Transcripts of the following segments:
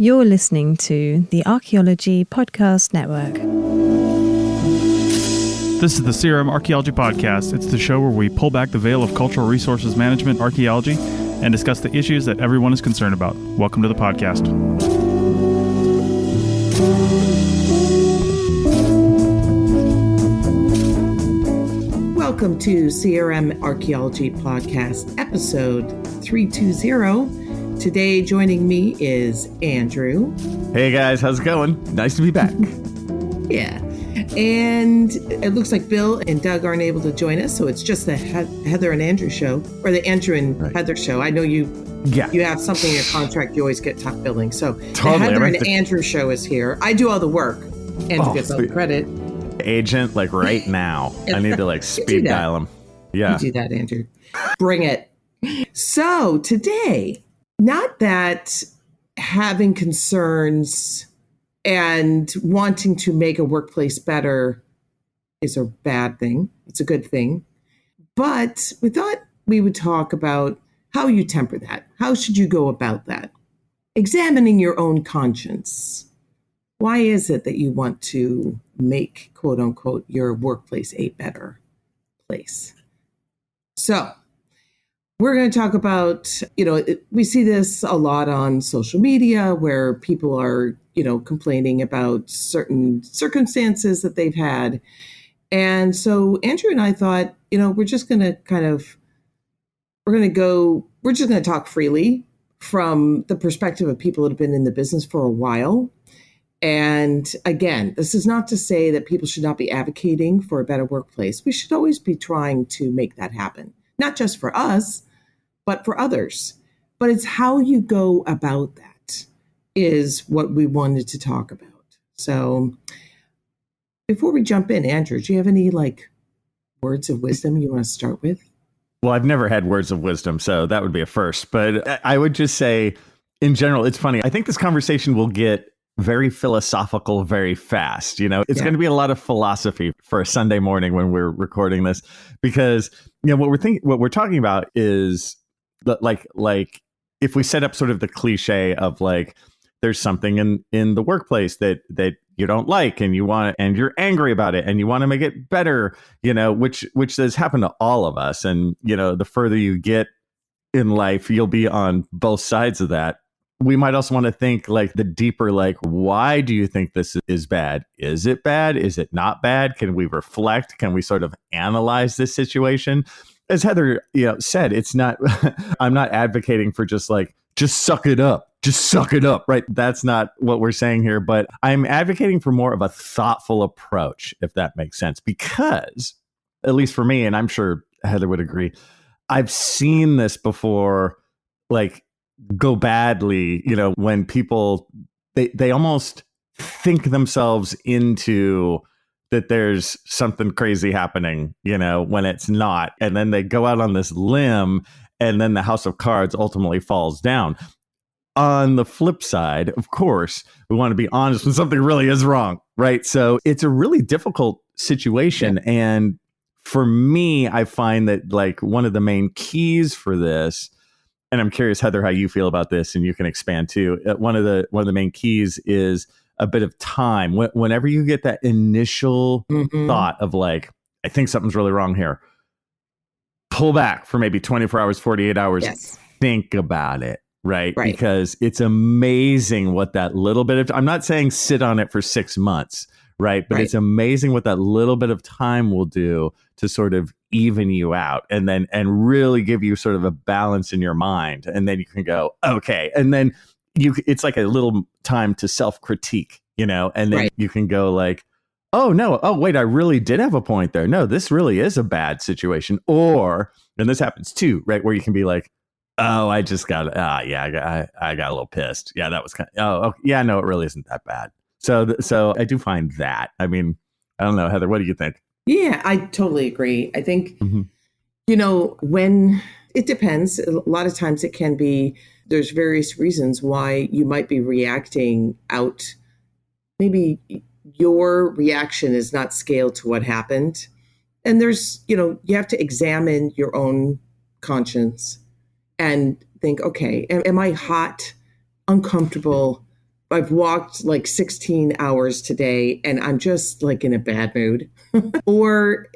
You're listening to the Archaeology Podcast Network. This is the CRM Archaeology Podcast. It's the show where we pull back the veil of cultural resources management archaeology and discuss the issues that everyone is concerned about. Welcome to the podcast. Welcome to CRM Archaeology Podcast, episode 320. Today joining me is Andrew. Hey guys, how's it going? Nice to be back. Yeah. And it looks like Bill and Doug aren't able to join us, so it's just the Heather and Andrew show, or the Andrew and Heather show. I know you have something in your contract, you always get top billing. So totally. The Heather and Andrew show is here. I do all the work. Andrew gets all the credit. Agent, like right now. I need to speed dial him. Yeah. You do that, Andrew. Bring it. So today, not that having concerns and wanting to make a workplace better is a bad thing. It's a good thing. But we thought we would talk about how you temper that. How should you go about that? Examining your own conscience. Why is it that you want to make, quote unquote, your workplace a better place? So we're going to talk about, we see this a lot on social media where people are, complaining about certain circumstances that they've had. And so Andrew and I thought, we're just going to talk freely from the perspective of people that have been in the business for a while. And again, this is not to say that people should not be advocating for a better workplace. We should always be trying to make that happen, not just for us, but for others. But it's how you go about that is what we wanted to talk about. So before we jump in, Andrew, do you have any words of wisdom you want to start with? Well, I've never had words of wisdom, so that would be a first. But I would just say, in general, it's funny. I think this conversation will get very philosophical very fast. It's going to be a lot of philosophy for a Sunday morning when we're recording this, because what we're talking about is like if we set up sort of the cliche of there's something in the workplace that you don't like and you're angry about it and you want to make it better, which has happened to all of us. And the further you get in life, you'll be on both sides of that. We might also want to think the deeper, why do you think this is bad? Is it bad? Is it not bad? Can we reflect? Can we sort of analyze this situation? As Heather said, it's not, I'm not advocating for just suck it up. Just suck it up, right? That's not what we're saying here, but I'm advocating for more of a thoughtful approach, if that makes sense, because at least for me, and I'm sure Heather would agree, I've seen this before, go badly, when people, they almost think themselves into that there's something crazy happening, when it's not. And then they go out on this limb and then the house of cards ultimately falls down. On the flip side, of course, we want to be honest when something really is wrong, right? So it's a really difficult situation. Yeah. And for me, I find that one of the main keys for this, and I'm curious, Heather, how you feel about this, and you can expand too. One of the main keys is a bit of time. Whenever you get that initial thought of I think something's really wrong here, pull back for maybe 24 hours, 48 hours. Yes. Think about it. Right. Because it's amazing what that little bit of, I'm not saying sit on it for 6 months, right? But it's amazing what that little bit of time will do to sort of even you out and really give you sort of a balance in your mind. And then you can go, okay. And then it's like a little time to self-critique, and then you can go oh no, oh wait, I really did have a point there. No, this really is a bad situation. Or, and this happens too, right? Where you can be oh, I just got, I got a little pissed. Yeah, that was no, it really isn't that bad. So I do find that. I mean, I don't know, Heather, what do you think? Yeah, I totally agree. I think, when it depends, a lot of times it can be, there's various reasons why you might be reacting out. Maybe your reaction is not scaled to what happened. And there's, you have to examine your own conscience and think, okay, am I hot, uncomfortable, I've walked like 16 hours today and I'm just like in a bad mood. Or,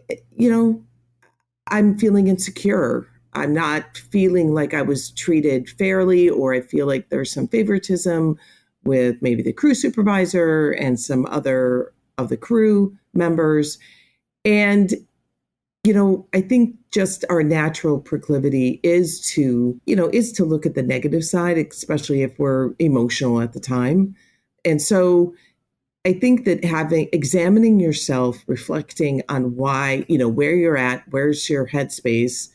I'm feeling insecure. I'm not feeling like I was treated fairly, or I feel like there's some favoritism with maybe the crew supervisor and some other of the crew members. And, I think just our natural proclivity is to look at the negative side, especially if we're emotional at the time. And so I think that examining yourself, reflecting on why, where you're at, where's your headspace,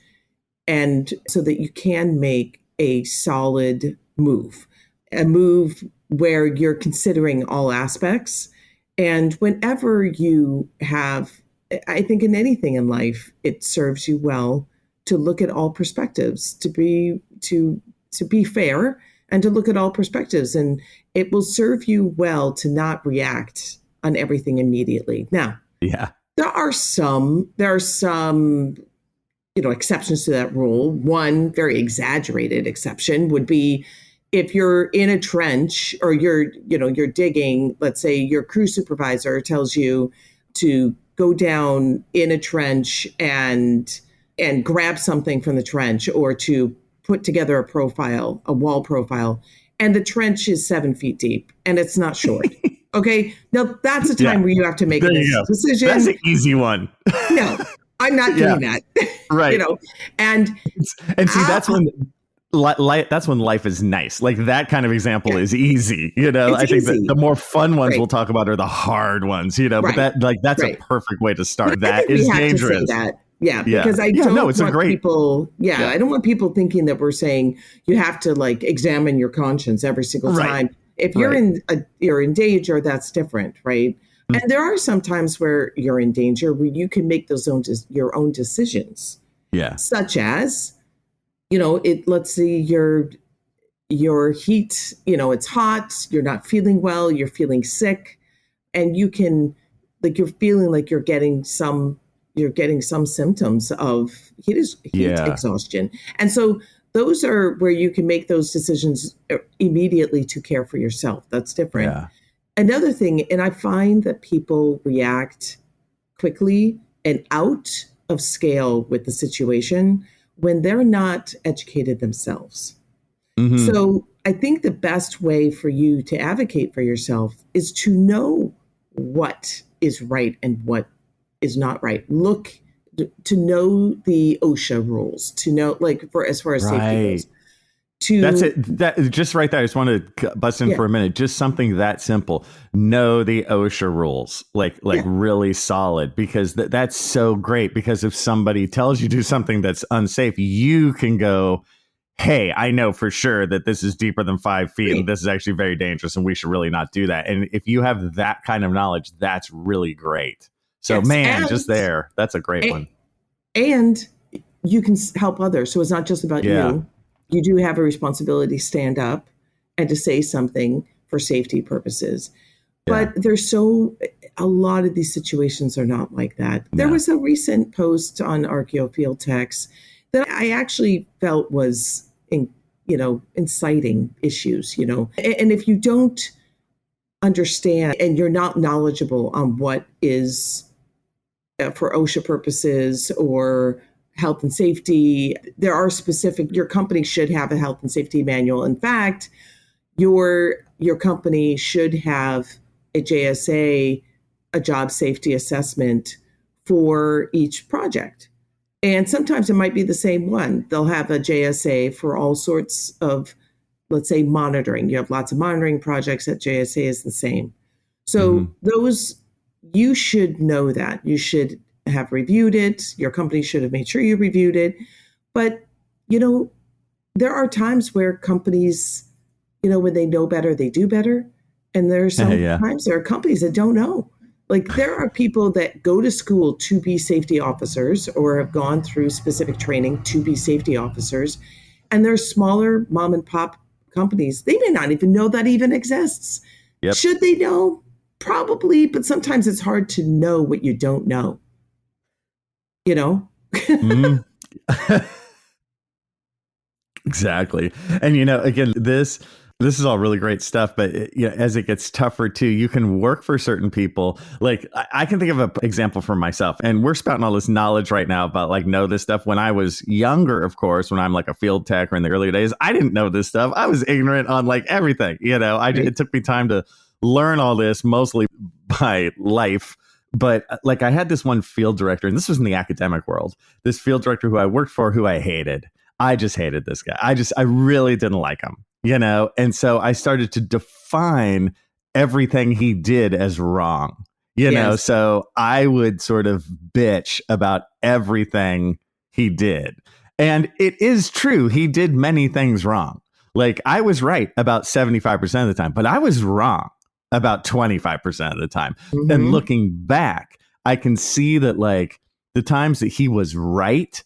and so that you can make a solid move, a move where you're considering all aspects. And whenever you have, I think in anything in life, it serves you well to look at all perspectives, to be fair and to look at all perspectives. And it will serve you well to not react on everything immediately. Now, yeah, there are some exceptions to that rule. One very exaggerated exception would be if you're in a trench or you're digging, let's say your crew supervisor tells you to go down in a trench and grab something from the trench, or to put together a wall profile, and the trench is 7 feet deep and it's not short. Okay. Now that's a time where you have to make a decision. That's an easy one. No, I'm not doing that. Right. And see, that's when life is nice. Like that kind of example is easy. I think that the more fun ones we'll talk about are the hard ones, but that's a perfect way to start. That is dangerous. Yeah, because I don't want people. I don't want people thinking that we're saying you have to like examine your conscience every single time. If you're in danger, that's different, right? Mm-hmm. And there are some times where you're in danger where you can make your own decisions. Yeah, such as, let's see your heat. It's hot. You're not feeling well. You're feeling sick, and you're feeling like you're getting some symptoms of heat exhaustion. And so those are where you can make those decisions immediately to care for yourself. That's different. Yeah. Another thing, and I find that people react quickly and out of scale with the situation when they're not educated themselves. Mm-hmm. So I think the best way for you to advocate for yourself is to know what is right and what is not right. To know the OSHA rules, to know, as far as safety goes. That's it. That just right there. I just want to bust in for a minute. Just something that simple. Know the OSHA rules, really solid, because that's so great. Because if somebody tells you to do something that's unsafe, you can go, hey, I know for sure that this is deeper than 5 feet and this is actually very dangerous and we should really not do that. And if you have that kind of knowledge, that's really great. So, just there. That's a great one. And you can help others. So it's not just about you. You do have a responsibility to stand up and to say something for safety purposes. But a lot of these situations are not like that. There was a recent post on Archaeo Field Techs that I actually felt was inciting issues, and if you don't understand and you're not knowledgeable on what is for OSHA purposes or health and safety, there are your company should have a health and safety manual. In fact, your company should have a JSA, a job safety assessment for each project. And sometimes it might be the same one. They'll have a JSA for all sorts of, let's say, monitoring. You have lots of monitoring projects that JSA is the same. So those, you should know that. You should have reviewed it. Your company should have made sure you reviewed it. But, there are times where companies, when they know better, they do better. And there are times there are companies that don't know. There are people that go to school to be safety officers or have gone through specific training to be safety officers. And there are smaller mom and pop companies. They may not even know that even exists. Yep. Should they know? Probably. But sometimes it's hard to know what you don't know. Exactly. And, again, this This is all really great stuff, but as it gets tougher too, you can work for certain people. Like I can think of an example for myself, and we're spouting all this knowledge right now about like know this stuff. When I was younger, of course, when I'm like a field tech or in the early days, I didn't know this stuff. I was ignorant on like everything. It took me time to learn all this, mostly by life. But like I had this one field director, and this was in the academic world, this field director who I worked for, who I hated. I just hated this guy. I really didn't like him. And so I started to define everything he did as wrong, Yes. so I would sort of bitch about everything he did. And it is true. He did many things wrong. Like I was right about 75% of the time, but I was wrong about 25% of the time. Mm-hmm. And looking back, I can see that like the times that he was right,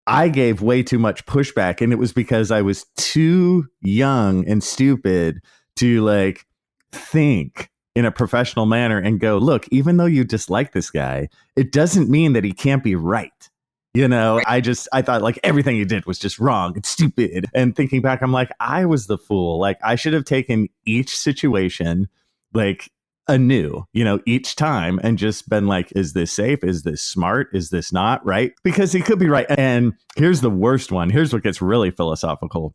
I gave way too much pushback, and it was because I was too young and stupid to like think in a professional manner and go, look, even though you dislike this guy, it doesn't mean that he can't be right. I thought like everything he did was just wrong and stupid. And thinking back, I'm like, I was the fool. Like I should have taken each situation like anew, each time and just been like, is this safe? Is this smart? Is this not right? Because he could be right. And here's the worst one. Here's what gets really philosophical.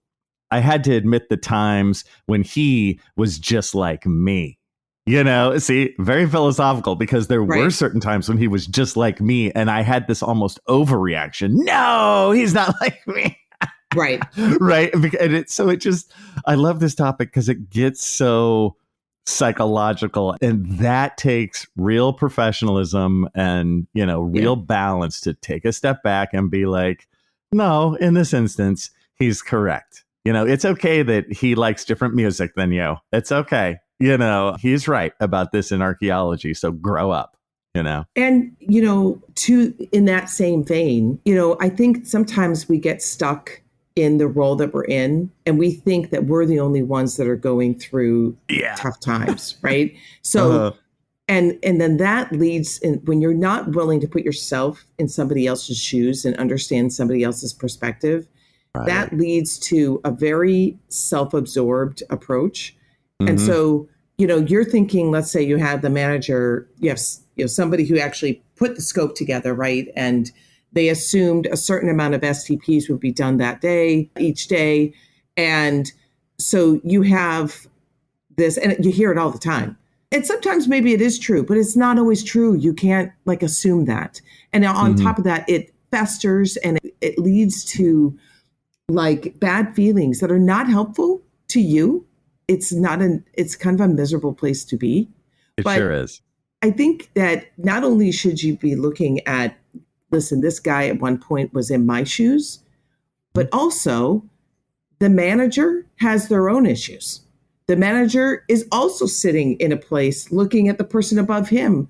I had to admit the times when he was just like me. See, very philosophical, because there were certain times when he was just like me, and I had this almost overreaction. No, he's not like me. Right. Right. And I love this topic because it gets so psychological, and that takes real professionalism and real balance to take a step back and be like, no, in this instance he's correct. It's okay that he likes different music than you. It's okay. He's right about this in archaeology, so grow up. And in that same vein, I think sometimes we get stuck in the role that we're in, and we think that we're the only ones that are going through tough times, right? So, and then that leads in, when you're not willing to put yourself in somebody else's shoes and understand somebody else's perspective, that leads to a very self-absorbed approach. Mm-hmm. And so, you're thinking, let's say you have the manager, you have somebody who actually put the scope together, right? And they assumed a certain amount of STPs would be done that day, each day. And so you have this, and you hear it all the time. And sometimes maybe it is true, but it's not always true. You can't like assume that. And now on top of that, it festers and it leads to like bad feelings that are not helpful to you. It's kind of a miserable place to be. It sure is. I think that not only should you be looking at, listen, this guy at one point was in my shoes, but also the manager has their own issues. The manager is also sitting in a place looking at the person above him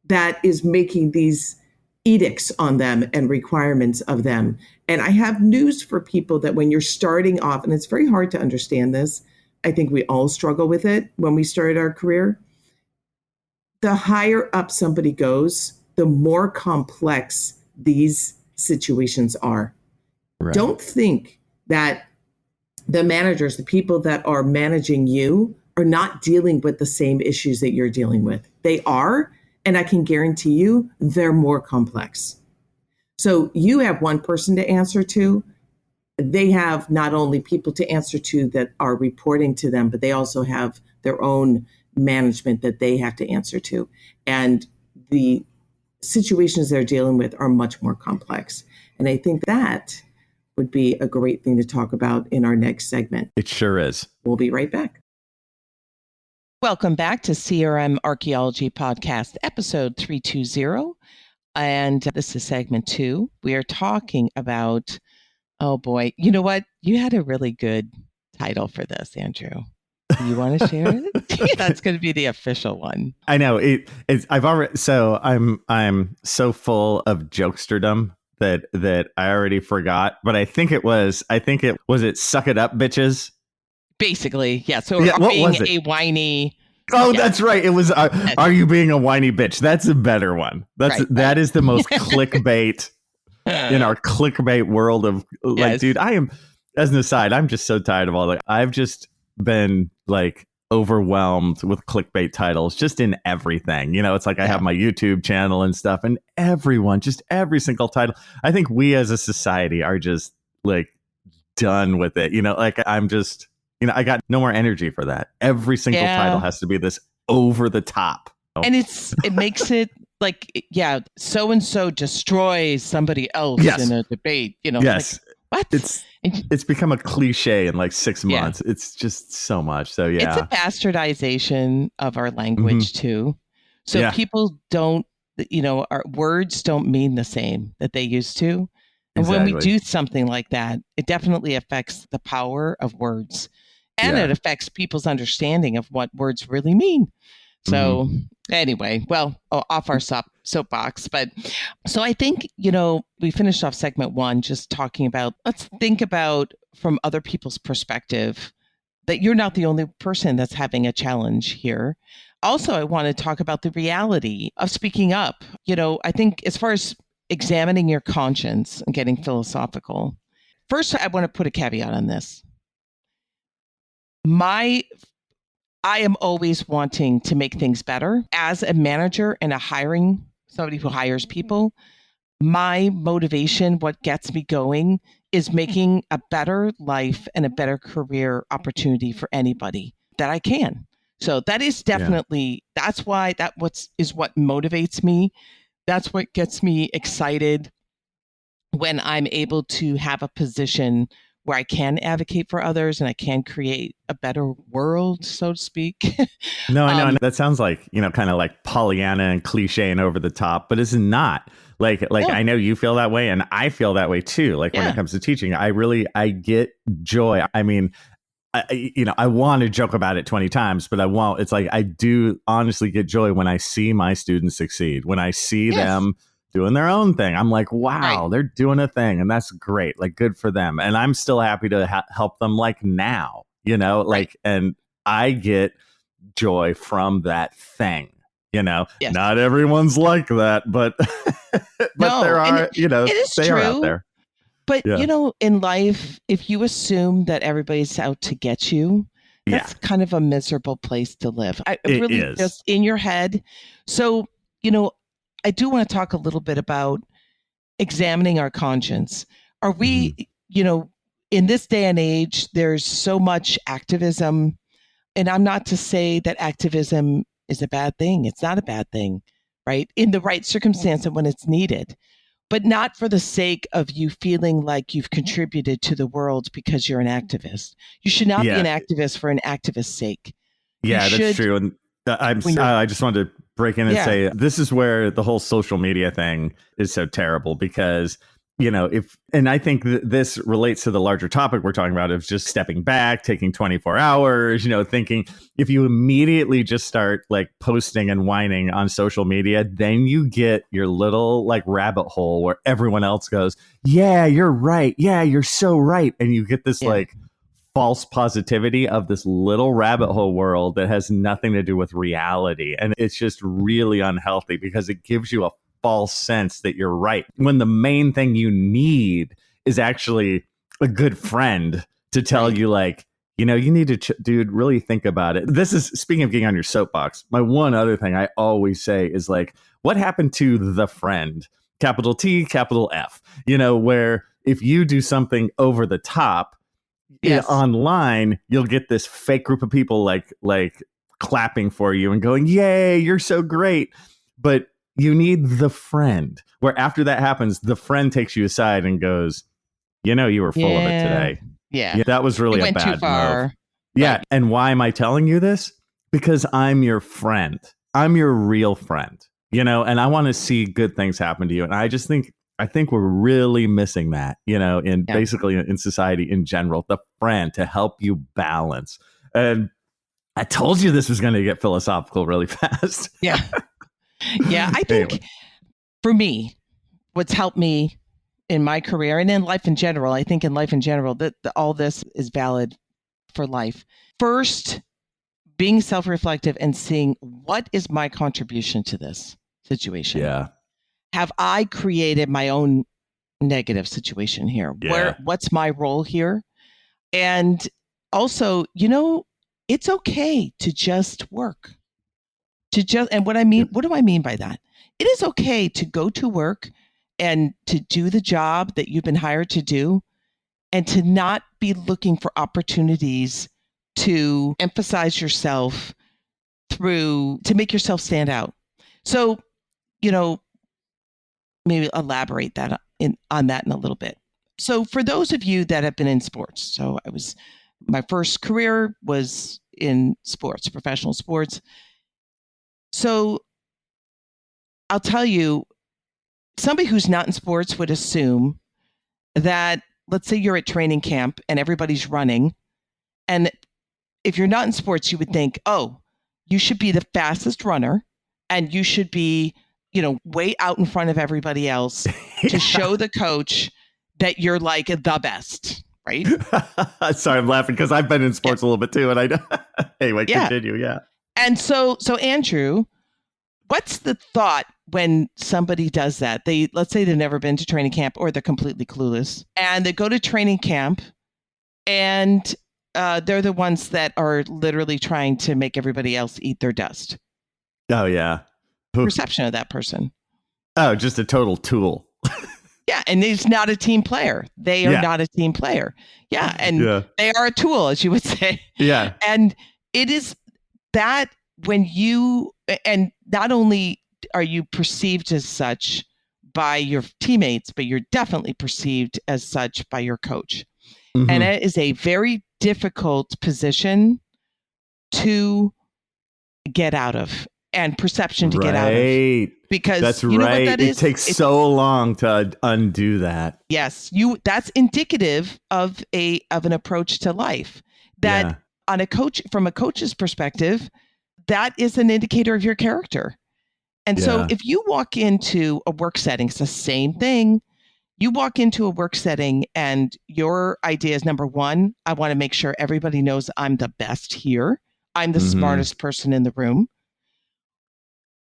that is making these edicts on them and requirements of them. And I have news for people that when you're starting off, and it's very hard to understand this, I think we all struggle with it when we start our career. The higher up somebody goes, the more complex these situations are. Right. Don't think that the managers, the people that are managing you, are not dealing with the same issues that you're dealing with. They are, and I can guarantee you they're more complex. So you have one person to answer to. They have not only people to answer to that are reporting to them, but they also have their own management that they have to answer to. And the situations they're dealing with are much more complex. And I think that would be a great thing to talk about in our next segment. It sure is. We'll be right back. Welcome back to CRM Archaeology Podcast, episode 320. And this is segment 2. We are talking about, oh boy, you know what? You had a really good title for this, Andrew. Do you want to share it? That's going to be the official one. I know it's. I've already. So I'm so full of jokesterdom that I already forgot. But I think it was. It suck it up, bitches. Basically, yeah. So being a whiny. Oh, yeah. That's right. It was. Are you being a whiny bitch? That's a better one. That is the most clickbait in our clickbait world of like, yes. Dude. I am. As an aside, I'm just so tired of all that. I've just been like overwhelmed with clickbait titles just in everything. It's like I have my YouTube channel and stuff, and just every single title. I think we as a society are just like done with it. Like I'm just, I got no more energy for that. Every single title has to be this over the top. And it makes it like, so and so destroys somebody else in a debate. Yes. Like, what? It's become a cliche in like 6 months. It's just so much. So it's a bastardization of our language too. So people don't, our words don't mean the same that they used to. And when we do something like that, it definitely affects the power of words, and it affects people's understanding of what words really mean. So anyway, off our soapbox. But so I think, we finished off segment 1 just talking about, let's think about from other people's perspective that you're not the only person that's having a challenge here. Also, I want to talk about the reality of speaking up. I think as far as examining your conscience and getting philosophical, first, I want to put a caveat on this. I am always wanting to make things better. As a manager and somebody who hires people, my motivation, what gets me going, is making a better life and a better career opportunity for anybody that I can. So that is definitely, that's why what motivates me. That's what gets me excited when I'm able to have a position where I can advocate for others and I can create a better world, so to speak. No, I know. That sounds like, kind of like Pollyanna and cliche and over the top, but it's not. Like I know you feel that way, and I feel that way too. Like when it comes to teaching, I get joy. I mean, I want to joke about it 20 times, but I won't. It's like I do honestly get joy when I see my students succeed, when I see them doing their own thing. I'm like, wow, they're doing a thing, and that's great. Like, good for them. And I'm still happy to help them like now, and I get joy from that thing, Not everyone's like that, but there are, it is they true. are out there. But, in life, if you assume that everybody's out to get you, that's kind of a miserable place to live. It really is. Just in your head. So, I do want to talk a little bit about examining our conscience. Are we, in this day and age, there's so much activism. And I'm not to say that activism is a bad thing. It's not a bad thing, right? In the right circumstance and when it's needed, but not for the sake of you feeling like you've contributed to the world because you're an activist. You should not be an activist for an activist's sake. That's true. And I just wanted to break in and say this is where the whole social media thing is so terrible, because and I think this relates to the larger topic we're talking about of just stepping back, taking 24 hours, thinking if you immediately just start like posting and whining on social media, then you get your little like rabbit hole where everyone else goes, yeah, you're right. Yeah, you're so right. And you get this like false positivity of this little rabbit hole world that has nothing to do with reality. And it's just really unhealthy because it gives you a false sense that you're right, when the main thing you need is actually a good friend to tell you like, you need to, dude, really think about it. This is, speaking of getting on your soapbox, my one other thing I always say is like, what happened to the friend? Capital T, capital F, where if you do something over the top online, you'll get this fake group of people like clapping for you and going, yay, you're so great. But you need the friend, where after that happens, the friend takes you aside and goes, you were full of it today. Yeah, that was really a bad move. Yeah. Right. And why am I telling you this? Because I'm your friend. I'm your real friend, and I want to see good things happen to you. And I think we're really missing that, basically in society in general, the friend to help you balance. And I told you this was going to get philosophical really fast. Yeah. Yeah, I think for me, what's helped me in my career and in life in general, I think in life in general, that all this is valid for life. First, being self-reflective and seeing what is my contribution to this situation. Yeah. Have I created my own negative situation here? Yeah. What's my role here? And also, it's okay to just work. And what do I mean by that? It is okay to go to work and to do the job that you've been hired to do, and to not be looking for opportunities to emphasize yourself to make yourself stand out. So, maybe elaborate on that in a little bit. So for those of you that have been in sports, so my first career was in sports, professional sports. So I'll tell you, somebody who's not in sports would assume that, let's say you're at training camp and everybody's running. And if you're not in sports, you would think, oh, you should be the fastest runner and you should be, way out in front of everybody else to show the coach that you're like the best, right? Sorry, I'm laughing because I've been in sports a little bit too. And anyway, continue. Yeah. And so Andrew, what's the thought when somebody does that? Let's say they've never been to training camp or they're completely clueless and they go to training camp and they're the ones that are literally trying to make everybody else eat their dust. Oh, yeah. Perception of that person. Oh, just a total tool. Yeah. And he's not a team player. They are not a team player. Yeah. And they are a tool, as you would say. Yeah. And it is that and not only are you perceived as such by your teammates, but you're definitely perceived as such by your coach. Mm-hmm. And it is a very difficult position to get out of, and perception to get out of. Because that's you know what that is? It takes so long to undo that. Yes, that's indicative of an approach to life. That from a coach's perspective, that is an indicator of your character. And so if you walk into a work setting, it's the same thing. You walk into a work setting and your idea is, number one, I want to make sure everybody knows I'm the best here. I'm the smartest person in the room.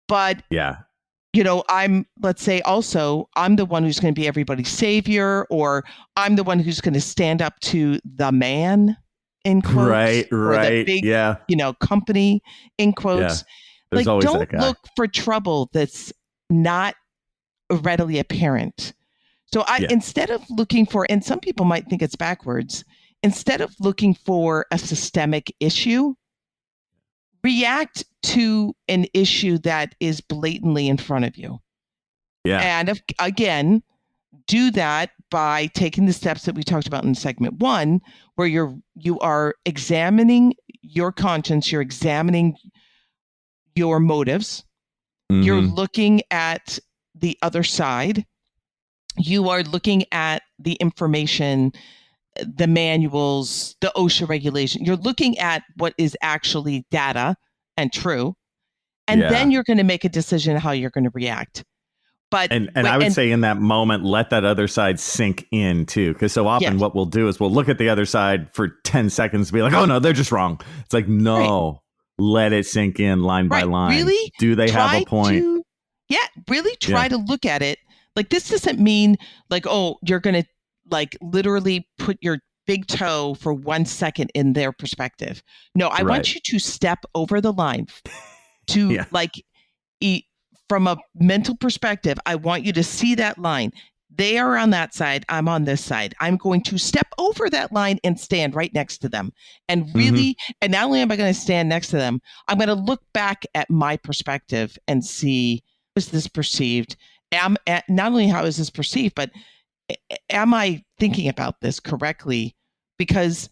But, let's say also, I'm the one who's going to be everybody's savior, or I'm the one who's going to stand up to the man, in quotes. Right. Or the big, company, in quotes. Yeah. Like, don't look for trouble that's not readily apparent. So instead of looking for, and some people might think it's backwards, instead of looking for a systemic issue, react to an issue that is blatantly in front of you. Yeah. And again, do that by taking the steps that we talked about in segment 1, where you are examining your conscience, you're examining your motives, you're looking at the other side, you are looking at the information, the manuals, the OSHA regulation. You're looking at what is actually data and true. And then you're going to make a decision how you're going to react. But I would say in that moment, let that other side sink in too. Because so often what we'll do is we'll look at the other side for 10 seconds and be like, oh no, they're just wrong. It's like, no, let it sink in line by line. Really? Do they have a point? Really try to look at it. Like, this doesn't mean like, oh, you're going to like literally put your big toe for 1 second in their perspective. No, I want you to step over the line to from a mental perspective. I want you to see that line. They are on that side. I'm on this side. I'm going to step over that line and stand right next to them. And really, and not only am I going to stand next to them, I'm going to look back at my perspective and see, how is this perceived? Not only how is this perceived, but am I thinking about this correctly? Because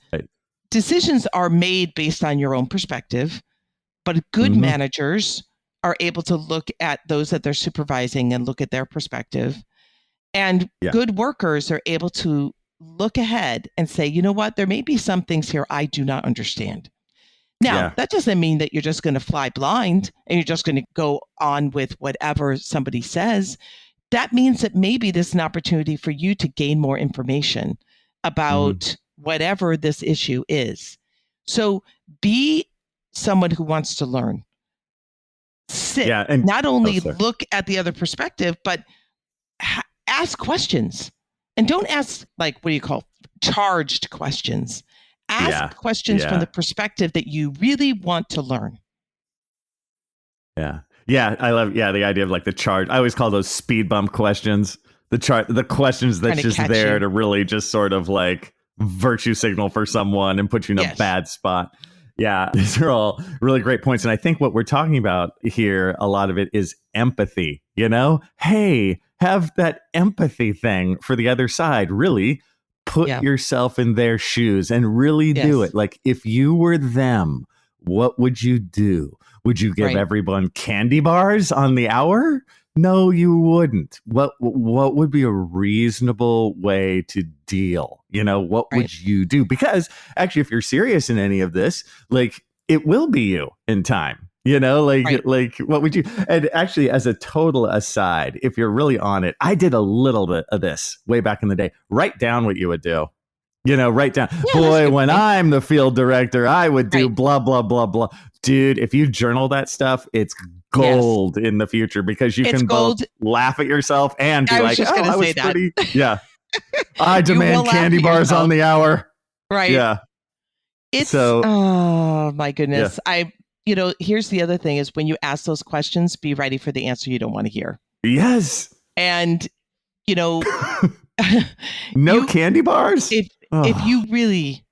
decisions are made based on your own perspective, but good managers are able to look at those that they're supervising and look at their perspective. And good workers are able to look ahead and say, you know what, there may be some things here I do not understand. Now, that doesn't mean that you're just going to fly blind and you're just going to go on with whatever somebody says. That means that maybe there's an opportunity for you to gain more information about whatever this issue is. So be someone who wants to learn. Sit, and not only look at the other perspective, but ask questions. And don't ask, like, what do you call charged questions? Ask questions from the perspective that you really want to learn. Yeah. Yeah. I love, the idea of like the charge. I always call those speed bump questions. The questions that's just there to really just sort of like virtue signal for someone and put you in a bad spot. Yeah. These are all really great points. And I think what we're talking about here, a lot of it is empathy, Hey, have that empathy thing for the other side. Really put yourself in their shoes and really do it. Like if you were them, what would you do? Would you give everyone candy bars on the hour? No, you wouldn't. What would be a reasonable way to deal? What would you do? Because actually, if you're serious in any of this, like it will be you in time. Like what would you? And actually, as a total aside, if you're really on it, I did a little bit of this way back in the day. Write down what you would do. Write down, boy, when I'm the field director, I would do blah, blah, blah, blah. Dude, if you journal that stuff, it's gold in the future because you can both laugh at yourself and be like, oh, I was pretty. Yeah. I demand candy bars on the hour. Right. Yeah. Oh my goodness. Here's the other thing is when you ask those questions, be ready for the answer you don't want to hear. Yes. And, no candy bars? If you really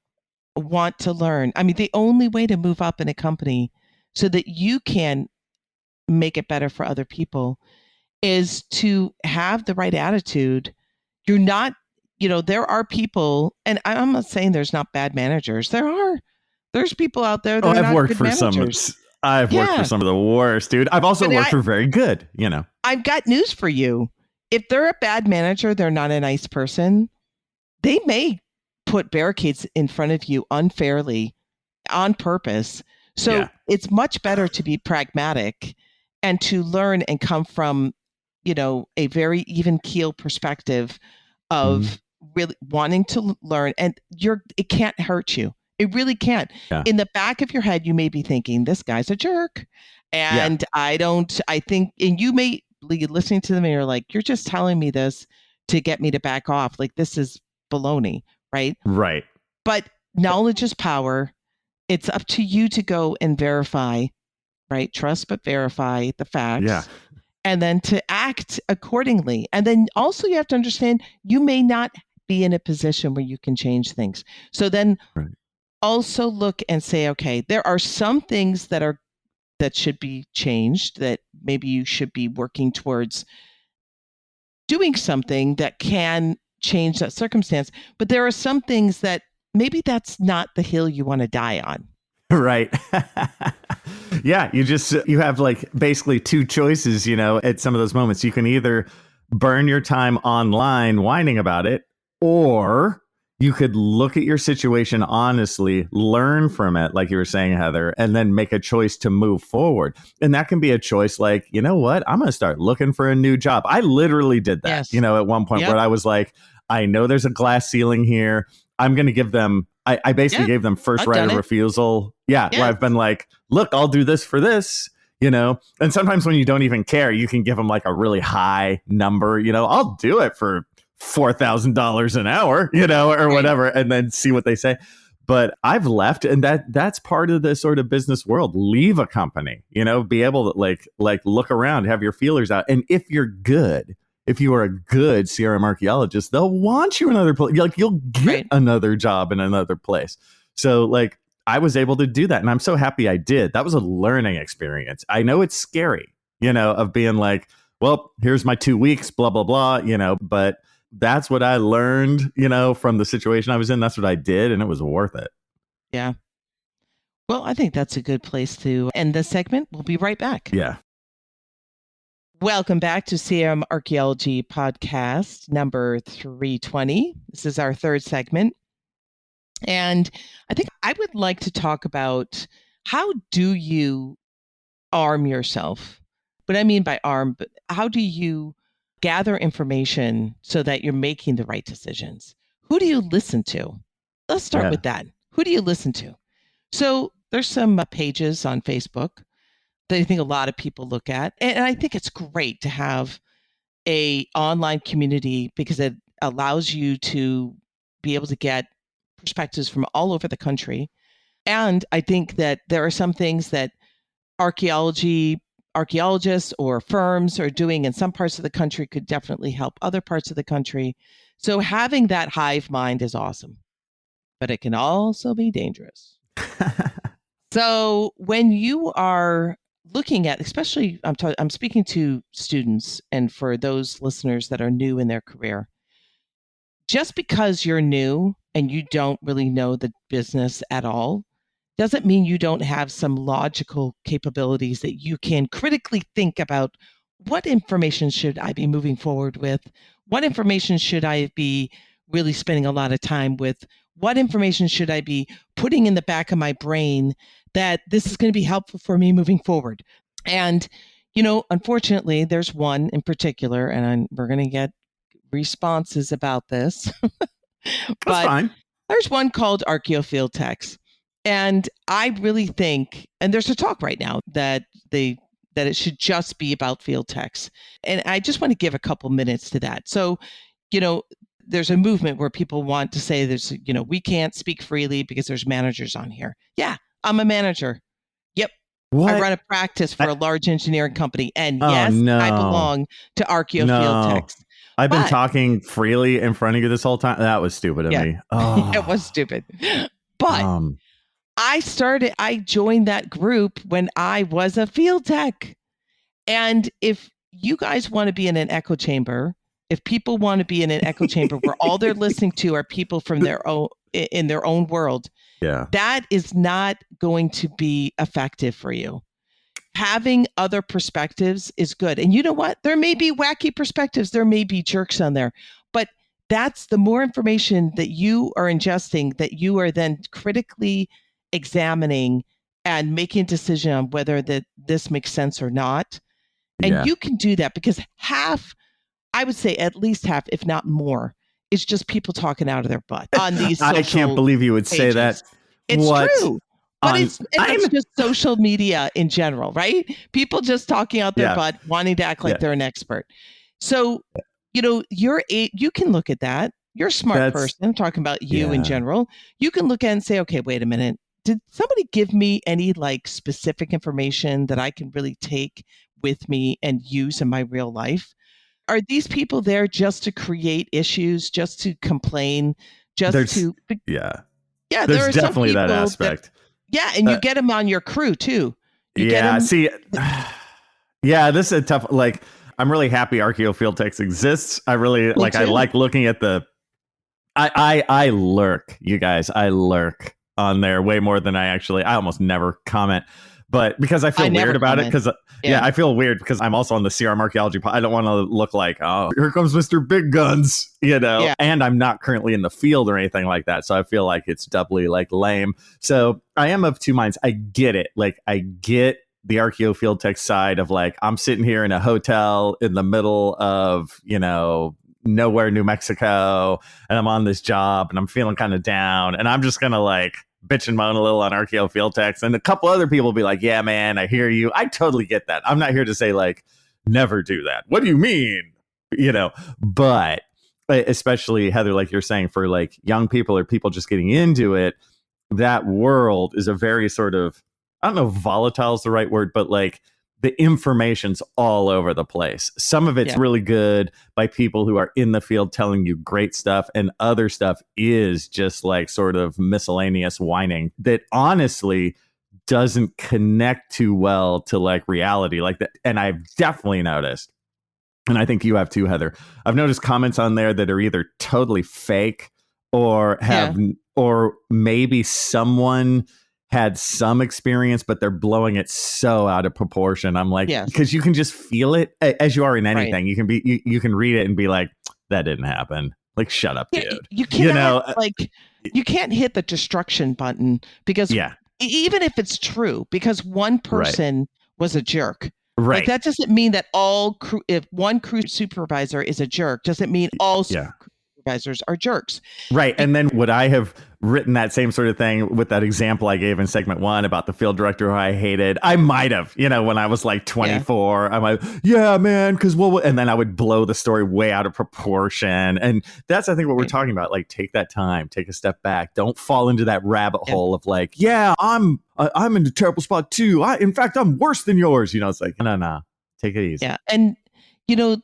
want to learn, I mean, the only way to move up in a company so that you can make it better for other people is to have the right attitude. You're not, there are people, and I'm not saying there's not bad managers. There's people out there that are not good managers. I've worked for some of the worst, dude. I've also worked for very good, I've got news for you. If they're a bad manager, they're not a nice person. They may put barricades in front of you unfairly on purpose. So it's much better to be pragmatic and to learn and come from, a very even keel perspective of really wanting to learn. And it can't hurt you. It really can't. Yeah. In the back of your head, you may be thinking, this guy's a jerk. And and you may be listening to them and you're like, you're just telling me this to get me to back off. Like, this is baloney, right? Right. But knowledge is power. It's up to you to go and verify, right? Trust but verify the facts. Yeah. And then to act accordingly. And then also you have to understand you may not be in a position where you can change things. So then also look and say, okay, there are some things that should be changed, that maybe you should be working towards doing something that can change that circumstance. But there are some things that maybe that's not the hill you want to die on. Right. Yeah. You have like basically two choices, at some of those moments. You can either burn your time online whining about it, or you could look at your situation honestly, learn from it, like you were saying, Heather, and then make a choice to move forward. And that can be a choice like, you know what? I'm going to start looking for a new job. I literally did that, at one point where I was like, I know there's a glass ceiling here. I'm going to give them, I basically gave them first right of refusal. Yeah. Where I've been like, look, I'll do this for this, and sometimes when you don't even care, you can give them like a really high number, I'll do it for $4,000 an hour, or whatever, and then see what they say. But I've left, and that's part of the sort of business world. Leave a company, be able to like look around, have your feelers out. And if you are a good CRM archaeologist, they'll want you another place. Like you'll get another job in another place. So like I was able to do that, and I'm so happy I did. That was a learning experience. I know it's scary, of being like, well, here's my 2 weeks, blah, blah, blah, but that's what I learned, from the situation I was in. That's what I did. And it was worth it. Yeah. Well, I think that's a good place to end this segment. We'll be right back. Yeah. Welcome back to CRM Archaeology podcast number 320. This is our third segment. And I think I would like to talk about how do you arm yourself? What I mean by arm, but how do you gather information so that you're making the right decisions? Who do you listen to? Let's start with that. Who do you listen to? So there's some pages on Facebook that I think a lot of people look at. And I think it's great to have a online community because it allows you to be able to get perspectives from all over the country. And I think that there are some things that archaeologists or firms are doing in some parts of the country could definitely help other parts of the country. So having that hive mind is awesome, but it can also be dangerous. So when you are looking at, especially I'm speaking to students and for those listeners that are new in their career, just because you're new and you don't really know the business at all doesn't mean you don't have some logical capabilities that you can critically think about. What information should I be moving forward with? What information should I be really spending a lot of time with? What information should I be putting in the back of my brain that this is going to be helpful for me moving forward? And, unfortunately, there's one in particular, and we're going to get responses about this. That's fine. There's one called Archaeofield Techs. And I really think, and there's a talk right now that it should just be about field techs. And I just want to give a couple minutes to that. So, there's a movement where people want to say we can't speak freely because there's managers on here. Yeah, I'm a manager. Yep. What? I run a practice for a large engineering company. And Oh, yes, no. I belong to Archaeofield Techs. I've been talking freely in front of you this whole time. That was stupid of me. Oh. It was stupid. But I joined that group when I was a field tech. And if you guys want to be in an echo chamber, if people want to be in an echo chamber where all they're listening to are people from their own world, that is not going to be effective for you. Having other perspectives is good. And you know what? There may be wacky perspectives. There may be jerks on there. But that's the more information that you are ingesting, that you are then critically examining and making a decision on whether this makes sense or not. And you can do that because I would say at least half, if not more, is just people talking out of their butt on these social I can't believe you would pages. say that. It's true. But it's just social media in general, right? People just talking out their butt, wanting to act like they're an expert. So, you can look at that. You're a smart person. I'm talking about you in general. You can look at it and say, okay, wait a minute. Did somebody give me any specific information that I can really take with me and use in my real life? Are these people there just to create issues, just to complain, There's definitely that aspect. And you get them on your crew too. This is a tough, I'm really happy Archaeofield Techs exists. I really I like looking at I lurk, you guys. I lurk on there way more than I almost never comment. But because I feel weird about it, because I feel weird because I'm also on the CRM Archaeology. I don't want to look like, oh, here comes Mr. Big Guns, and I'm not currently in the field or anything like that. So I feel like it's doubly lame. So I am of two minds. I get it. I get the Archaeofield Tech side of I'm sitting here in a hotel in the middle of, nowhere, New Mexico, and I'm on this job and I'm feeling kind of down and I'm just going to bitch and moan a little on Archaeofield Techs, and a couple other people will be like, yeah, man, I hear you. I totally get that. I'm not here to say never do that. What do you mean? But especially Heather, like you're saying, for young people or people just getting into it, that world is a very sort of, I don't know if volatile is the right word, but the information's all over the place. Some of it's really good by people who are in the field telling you great stuff, and other stuff is just sort of miscellaneous whining that honestly doesn't connect too well to reality like that. And I've definitely noticed, and I think you have too, Heather, I've noticed comments on there that are either totally fake or or maybe someone had some experience, but they're blowing it so out of proportion. I'm because you can just feel it as you are in anything. Right. You can read it and be like, that didn't happen. Shut up, dude. You can't you can't hit the destruction button because even if it's true, because one person was a jerk. Right. That doesn't mean that if one crew supervisor is a jerk, doesn't mean all supervisors are jerks. Right. And then would I have written that same sort of thing with that example I gave in segment 1 about the field director who I hated. I might have, when I was like 24, I'm like, yeah, man, because and then I would blow the story way out of proportion. And that's, I think, what we're talking about. Like, take that time, take a step back. Don't fall into that rabbit hole of like, I'm in a terrible spot too. In fact, I'm worse than yours. It's like, no, take it easy. Yeah. And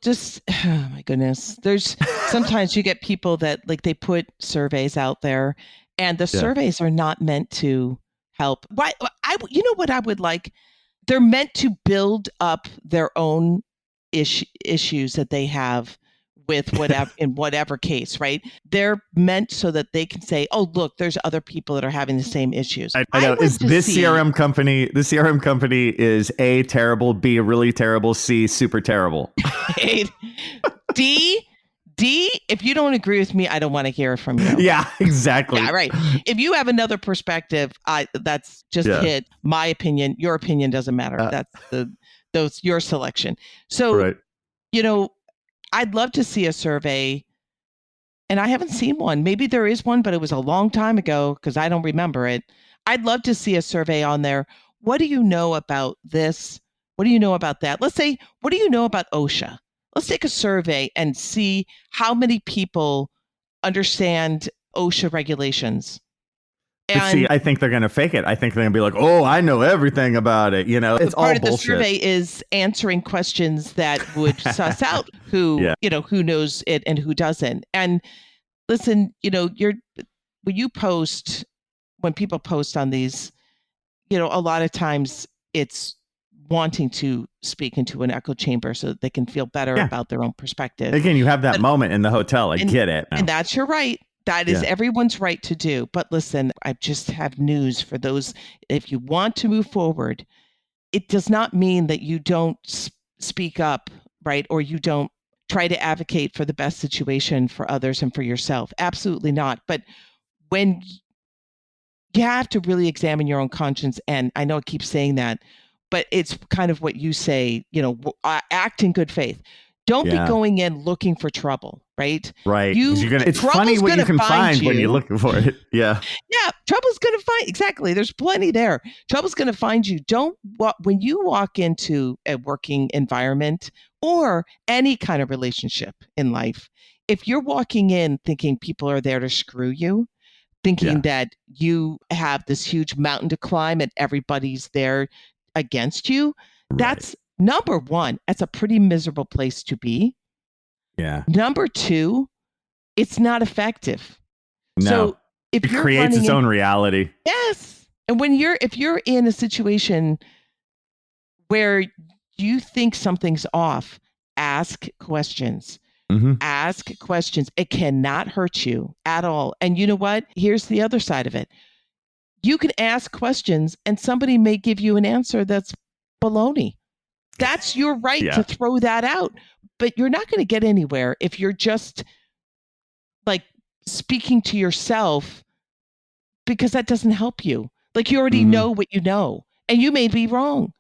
just, oh my goodness, there's sometimes you get people that like they put surveys out there and the surveys are not meant to help. Why? What I would like? They're meant to build up their own issues that they have with whatever, in whatever case, right? They're meant so that they can say, oh, look, there's other people that are having the same issues. I know. CRM company is A, terrible, B, really terrible, C, super terrible. D, if you don't agree with me, I don't want to hear from you. Yeah, exactly. Yeah, right. If you have another perspective, that's just hit my opinion. Your opinion doesn't matter. That's your selection. So, right. I'd love to see a survey, and I haven't seen one. Maybe there is one, but it was a long time ago because I don't remember it. I'd love to see a survey on there. What do you know about this? What do you know about that? Let's say, what do you know about OSHA? Let's take a survey and see how many people understand OSHA regulations. But see, I think they're going to fake it. I think they're going to be like, oh, I know everything about it. It's all part of bullshit. The survey is answering questions that would suss out who knows it and who doesn't. And listen, when people post on these, a lot of times it's wanting to speak into an echo chamber so that they can feel better about their own perspective. Again, you have that moment in the hotel. I get it. And that's your right. That is everyone's right to do. But listen, I just have news for those. If you want to move forward, it does not mean that you don't speak up, right? Or you don't try to advocate for the best situation for others and for yourself. Absolutely not. But when you have to really examine your own conscience, and I know I keep saying that, but it's kind of what you say, act in good faith. Don't be going in looking for trouble, right? Right. It's funny what you can find when you're looking for it. Yeah. Yeah. Trouble's going to find. Exactly. There's plenty there. Trouble's going to find you. When you walk into a working environment or any kind of relationship in life, if you're walking in thinking people are there to screw you, thinking that you have this huge mountain to climb and everybody's there against you, that's number one, that's a pretty miserable place to be. Yeah. Number two, it's not effective. No. So if it creates its own reality. Yes. And if you're in a situation where you think something's off, ask questions. Mm-hmm. Ask questions. It cannot hurt you at all. And you know what? Here's the other side of it. You can ask questions and somebody may give you an answer that's baloney. That's your right to throw that out. But you're not going to get anywhere if you're just like speaking to yourself, because that doesn't help you. Like, you already know what you know, and you may be wrong,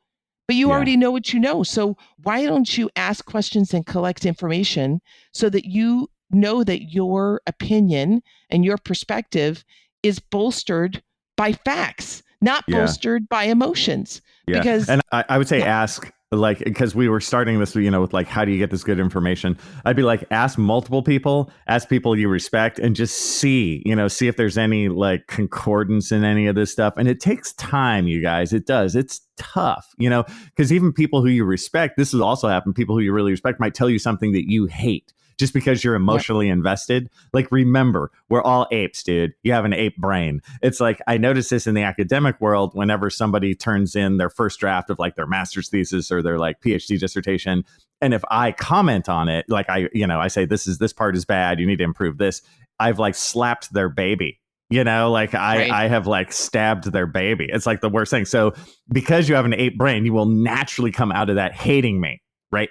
but you already know what you know. So why don't you ask questions and collect information so that you know that your opinion and your perspective is bolstered by facts, not bolstered by emotions. Yeah. Because, and I would say ask, like, because we were starting this, with like, how do you get this good information? I'd be like, ask multiple people, ask people you respect, and just see if there's any like concordance in any of this stuff. And it takes time, you guys. It does. It's tough, because even people who you respect, this has also happened. People who you really respect might tell you something that you hate just because you're emotionally invested. Like, remember, we're all apes, dude. You have an ape brain. It's like, I notice this in the academic world whenever somebody turns in their first draft of like their master's thesis or their like PhD dissertation. And if I comment on it, like I say, this part is bad, you need to improve this. I've like slapped their baby. I have like stabbed their baby. It's like the worst thing. So because you have an ape brain, you will naturally come out of that hating me. Right.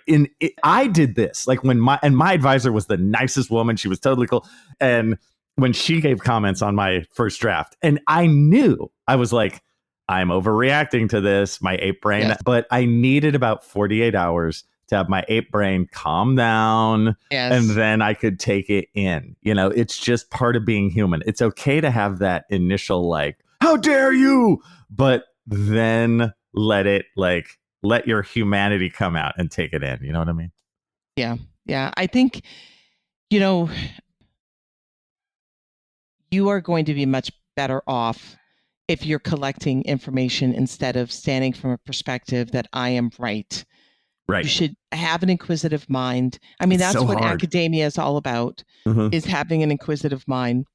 I did this like when my advisor was the nicest woman. She was totally cool. And when she gave comments on my first draft, and I knew, I was like, I'm overreacting to this, my ape brain. Yes. But I needed about 48 hours to have my ape brain calm down, Yes. and then I could take it in. It's just part of being human. It's okay to have that initial like, how dare you? But then let your humanity come out and take it in. You know what I mean? Yeah. Yeah. I think, you are going to be much better off if you're collecting information instead of standing from a perspective that I am right. Right. You should have an inquisitive mind. I mean, that's so what hard. academia is all about, is having an inquisitive mind.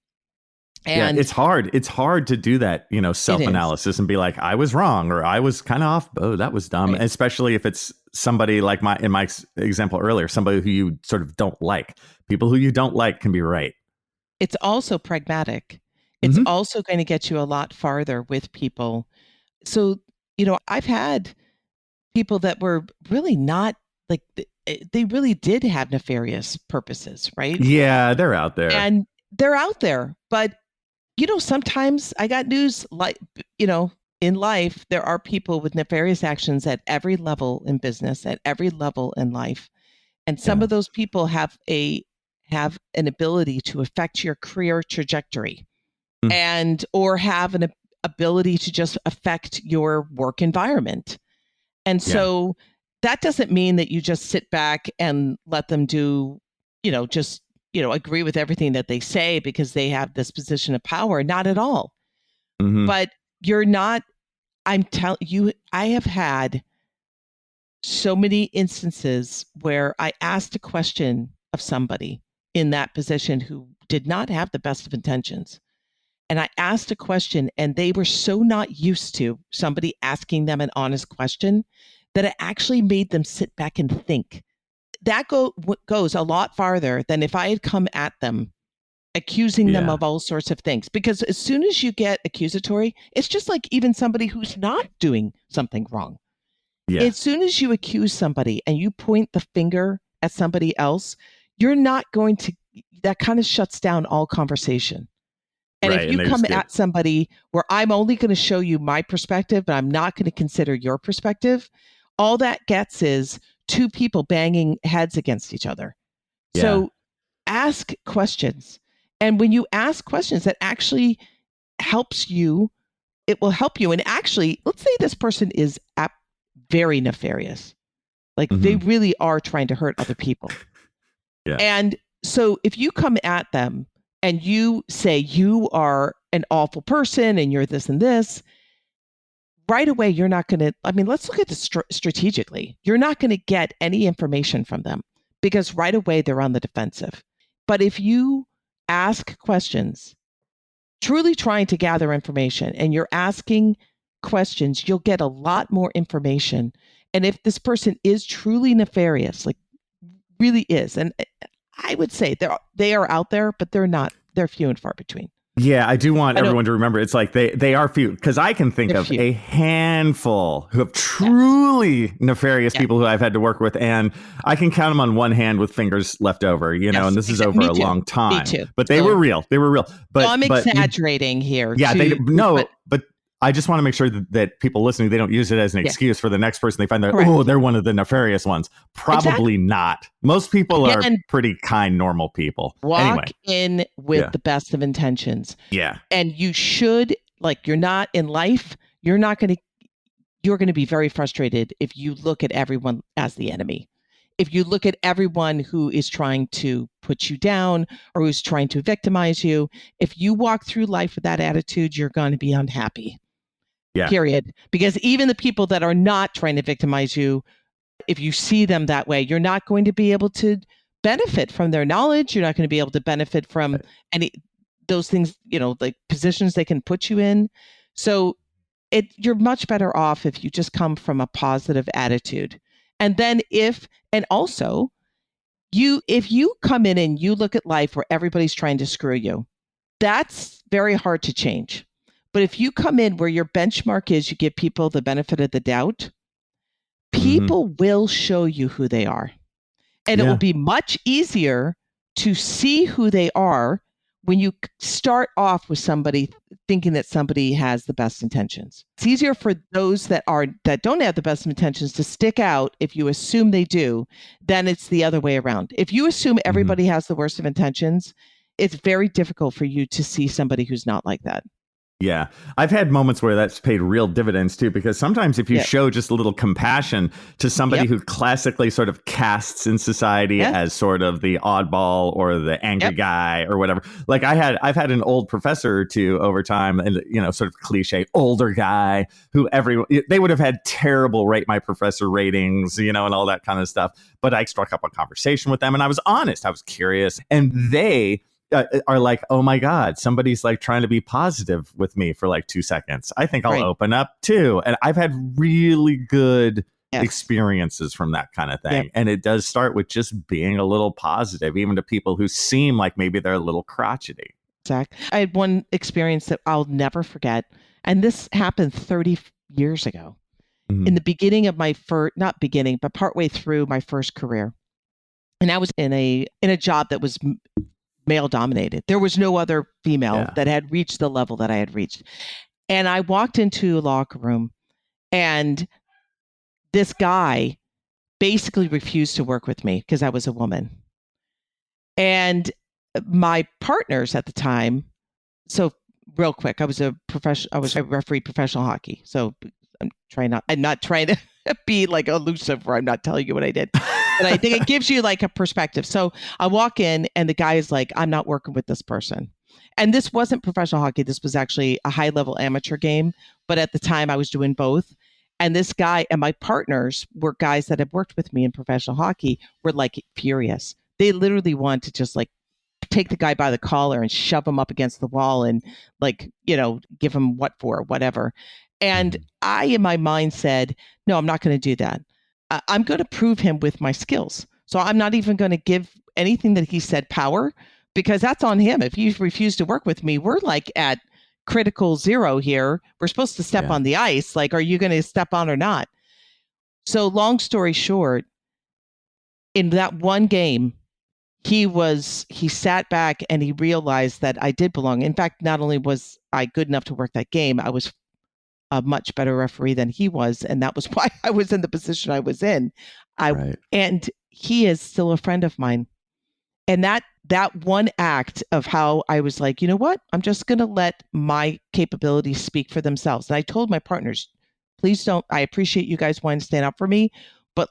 And yeah, it's hard. It's hard to do that, self-analysis and be like, I was wrong, or I was kind of off. Oh, that was dumb. Right. Especially if it's somebody like in my example earlier, somebody who you sort of don't like. People who you don't like can be right. It's also pragmatic. It's also going to get you a lot farther with people. So, I've had people that were really not like, they really did have nefarious purposes, right? Yeah, they're out there. And they're out there. But, sometimes I got news like, in life, there are people with nefarious actions at every level in business, at every level in life. And some of those people have an ability to affect your career trajectory or have an ability to just affect your work environment. And so that doesn't mean that you just sit back and let them do, agree with everything that they say because they have this position of power. Not at all. But you're not, I'm telling you, I have had so many instances where I asked a question of somebody in that position who did not have the best of intentions. And I asked a question and they were so not used to somebody asking them an honest question that it actually made them sit back and think. That goes a lot farther than if I had come at them accusing them of all sorts of things. Because as soon as you get accusatory, it's just like even somebody who's not doing something wrong. Yeah. As soon as you accuse somebody and you point the finger at somebody else, you're not going to, that kind of shuts down all conversation. And if you come at somebody where I'm only going to show you my perspective, but I'm not going to consider your perspective, all that gets is two people banging heads against each other. Yeah. So ask questions. And when you ask questions, that actually helps you. It will help you. And actually, let's say this person is very nefarious. Like they really are trying to hurt other people. And so if you come at them and you say you are an awful person and you're this and this, right away, you're not going to, let's look at this strategically. You're not going to get any information from them because right away they're on the defensive. But if you ask questions, truly trying to gather information, and you're asking questions, you'll get a lot more information. And if this person is truly nefarious, like really is, and I would say they are out there, but they're few and far between. Yeah, I do want everyone to remember it's like they are few, because I can think of a handful who have truly nefarious people who I've had to work with, and I can count them on one hand with fingers left over, and this is over a long time. Me too. But they were real. They were real. But I'm exaggerating here. Yeah, but I just want to make sure that people listening, they don't use it as an excuse for the next person they find that, they're one of the nefarious ones. Probably not. Most people are pretty kind, normal people. Walk in with the best of intentions. Yeah. And you should, you're not in life, you're going to be very frustrated if you look at everyone as the enemy. If you look at everyone who is trying to put you down or who's trying to victimize you, if you walk through life with that attitude, you're going to be unhappy. Yeah. Period. Because even the people that are not trying to victimize you, if you see them that way, you're not going to be able to benefit from their knowledge. You're not going to be able to benefit from any those things, like positions they can put you in. So you're much better off if you just come from a positive attitude. And then if you come in and you look at life where everybody's trying to screw you, that's very hard to change. But if you come in where your benchmark is, you give people the benefit of the doubt, people will show you who they are. And it will be much easier to see who they are when you start off with somebody thinking that somebody has the best intentions. It's easier for those that don't have the best intentions to stick out if you assume they do, than it's the other way around. If you assume everybody has the worst of intentions, it's very difficult for you to see somebody who's not like that. Yeah. I've had moments where that's paid real dividends too, because sometimes if you show just a little compassion to somebody who classically sort of casts in society as sort of the oddball or the angry guy or whatever. Like I've had an old professor or two over time, and sort of cliche older guy who they would have had terrible rate my professor ratings, and all that kind of stuff. But I struck up a conversation with them and I was honest. I was curious, and they are like, oh my God, somebody's like trying to be positive with me for like 2 seconds. I think I'll open up too. And I've had really good experiences from that kind of thing. And it does start with just being a little positive, even to people who seem like maybe they're a little crotchety. Exactly. I had one experience that I'll never forget. And this happened 30 years ago. In the beginning of my not beginning, but partway through my first career. And I was in a job that was male dominated. There was no other female that had reached the level that I had reached. And I walked into a locker room and this guy basically refused to work with me because I was a woman. And my partners at the time, so real quick, I was a referee professional hockey. So I'm not trying to be like elusive where I'm not telling you what I did. But I think it gives you like a perspective. So I walk in and the guy is like, I'm not working with this person. And this wasn't professional hockey. This was actually a high level amateur game. But at the time I was doing both. And this guy and my partners were guys that had worked with me in professional hockey, were like furious. They literally wanted to just like take the guy by the collar and shove him up against the wall and like, give him whatever. And I, in my mind, said, no, I'm not going to do that. I'm going to prove him with my skills. So I'm not even going to give anything that he said power, because that's on him. If you refuse to work with me, we're like at critical zero here. We're supposed to step on the ice. Like, are you going to step on or not? So long story short, in that one game, he sat back and he realized that I did belong. In fact, not only was I good enough to work that game, I was a much better referee than he was. And that was why I was in the position I was in. And he is still a friend of mine. And that one act of how I was like, you know what? I'm just going to let my capabilities speak for themselves. And I told my partners, please don't, I appreciate you guys wanting to stand up for me, but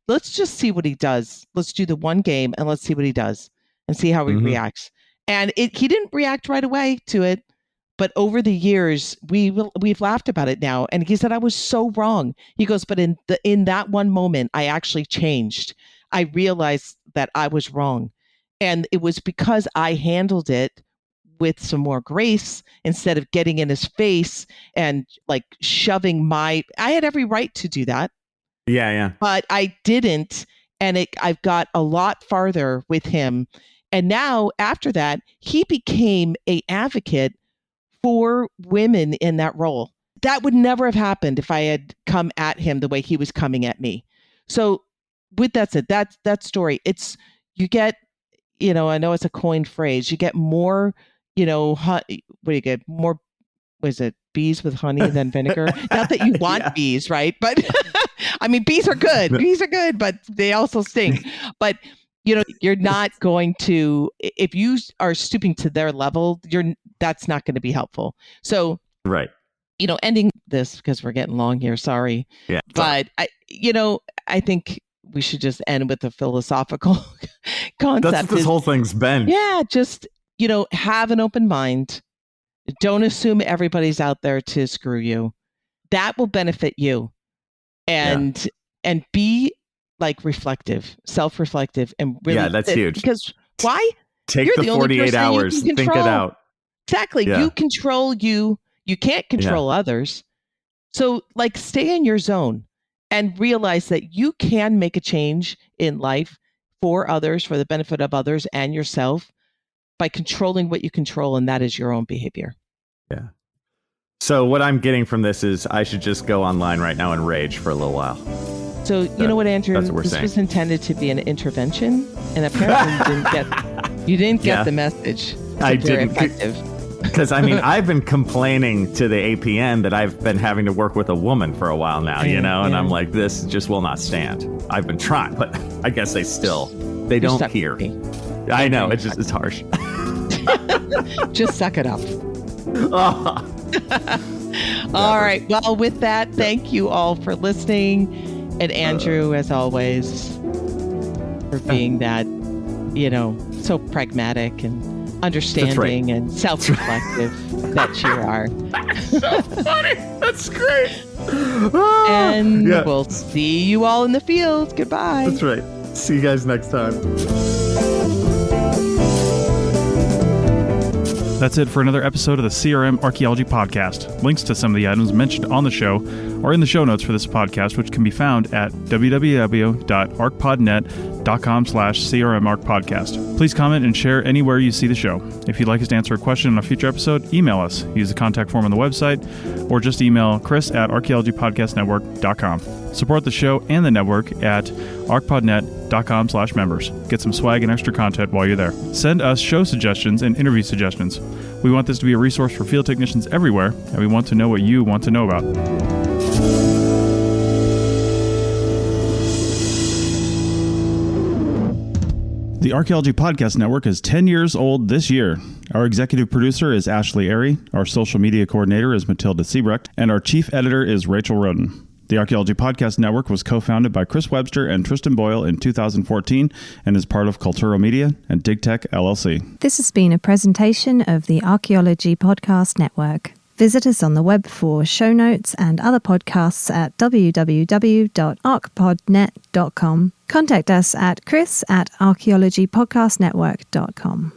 let's just see what he does. Let's do the one game and let's see what he does and see how he reacts. And he didn't react right away to it. But over the years, we've laughed about it now. And he said, I was so wrong. He goes, but in that one moment, I actually changed. I realized that I was wrong. And it was because I handled it with some more grace instead of getting in his face and like shoving I had every right to do that. Yeah. But I didn't. And I've got a lot farther with him. And now after that, he became an advocate for women in that role. That would never have happened if I had come at him the way he was coming at me. So with that said, that story, you get, I know it's a coined phrase, you get more, what do you get? More, was it bees with honey than vinegar? Not that you want bees, right? But I mean, bees are good. Bees are good, but they also sting. But you're not going to, if you are stooping to their level, that's not going to be helpful. So, ending this because we're getting long here. Sorry. Yeah. But I think we should just end with a philosophical concept. That's what this whole thing's been. Yeah. Just, have an open mind. Don't assume everybody's out there to screw you. That will benefit you. And be like self-reflective, and really, that's huge. Because why? Take the 48 hours, think it out. Exactly. You control you can't control others. So like stay in your zone and realize that you can make a change in life for others, for the benefit of others and yourself, by controlling what you control, and that is your own behavior. Yeah. So what I'm getting from this is I should just go online right now and rage for a little while. So you know what, Andrew? This was intended to be an intervention, and apparently you didn't get the message. I Very didn't. effective. Because, I mean, I've been complaining to the APN that I've been having to work with a woman for a while now, and I'm like, this just will not stand. I've been trying, but I guess they don't hear. I know, it's harsh. Just suck it up. Oh. All right. Well, with that, thank you all for listening. And Andrew, as always, for being that, so pragmatic and understanding and self-reflective that you are. So funny. That's great. And we'll see you all in the field. Goodbye. That's right. See you guys next time. That's it for another episode of the CRM Archaeology Podcast. Links to some of the items mentioned on the show are in the show notes for this podcast, which can be found at www.arcpodnet.com/CRMArcPodcast. Please comment and share anywhere you see the show. If you'd like us to answer a question on a future episode, email us. Use the contact form on the website, or just email chris@archaeologypodcastnetwork.com. Support the show and the network at arcpodnet.com/members. Get some swag and extra content while you're there. Send us show suggestions and interview suggestions. We want this to be a resource for field technicians everywhere, and we want to know what you want to know about. The Archaeology Podcast Network is 10 years old this year. Our executive producer is Ashley Airy, our social media coordinator is Matilda Siebrecht, and our chief editor is Rachel Roden. The Archaeology Podcast Network was co-founded by Chris Webster and Tristan Boyle in 2014 and is part of Cultural Media and DigTech LLC. This has been a presentation of the Archaeology Podcast Network. Visit us on the web for show notes and other podcasts at www.arcpodnet.com. Contact us at chris@archaeologypodcastnetwork.com.